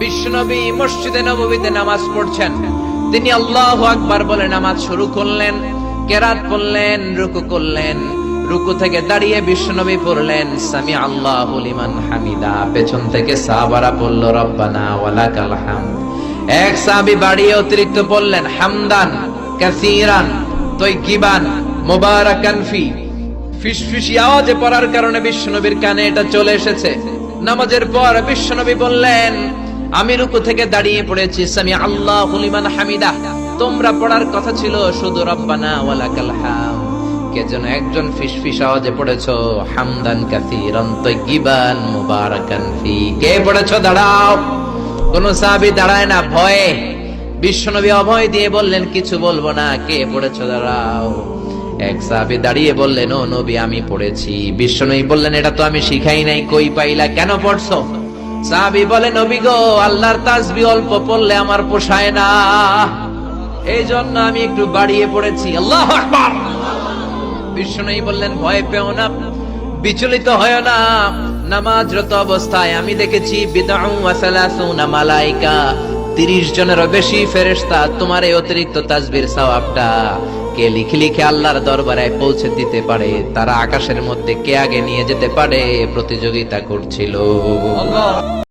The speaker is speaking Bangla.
বিশ্বনবী মসজিদে নববীতে নামাজ পড়ছেন। তিনি আল্লাহু আকবার বলে নামাজ শুরু করলেন, কেরাত পড়লেন, রুকু করলেন। রুকু থেকে দাঁড়িয়ে বিশ্বনবী পড়লেন সামি আল্লাহু লিমান হামিদা। পেছন থেকে সাহাবারা পড়ল রব্বানা ওয়ালাকাল হামদ। এক সাহাবী বাড়িয়ে অতিরিক্ত পড়লেন হামদান কাসীরান তাইয়িবান মুবারাকান ফি। ফিসফিসি আওয়াজে পড়ার কারণে বিশ্বনবীর কানে এটা চলে এসেছে। নামাজের পর বিশ্বনবী বললেন, আমি রুকু থেকে দাঁড়িয়ে পড়েছি সামি আল্লাহু লিমান হামিদা। তোমরা পড়ার কথা ছিল শুধু রব্বানা ওয়ালাকাল হামদ। কে যেন একজন ফিসফিস আওয়াজে পড়েছো হামদান কাসীরান তাইয়িবান মুবারাকান ফি। কে পড়েছো? দাঁড়াও। কোন সাহাবী দাঁড়ায় না ভয়ে। বিশ্বনবী অভয় দিয়ে বললেন, কিছু বলবো না। কে পড়েছো? দাঁড়াও। এক সাহাবী দাঁড়িয়ে বললেন, ও নবী আমি পড়েছি। বিশ্বনবী বললেন, এটা তো আমি শিখাই নাই, কই পাইলা, কেন পড়ছো? সাহাবী বলে, নবী গো, আল্লাহর তাসবিহ অল্প পড়লে আমার পোষায় না, এই জন্য আমি একটু বাড়িয়ে পড়েছি। আল্লাহু আকবার। বিশ্বনবী বললেন, ভয় পেও না, বিচলিত হয় না। নামাজরত অবস্থায় আমি দেখেছি বিদআউ ওয়া সালাসুনা মালায়েকা, 30 জনেরও বেশি ফেরেশতা তোমার এই অতিরিক্ত তাসবিহর সওয়াবটা কে লিখে লিখে আল্লাহর দরবারে পৌঁছে দিতে পারে, তারা আকাশের মধ্যে কে আগে নিয়ে যেতে পারে প্রতিযোগিতা করছিল।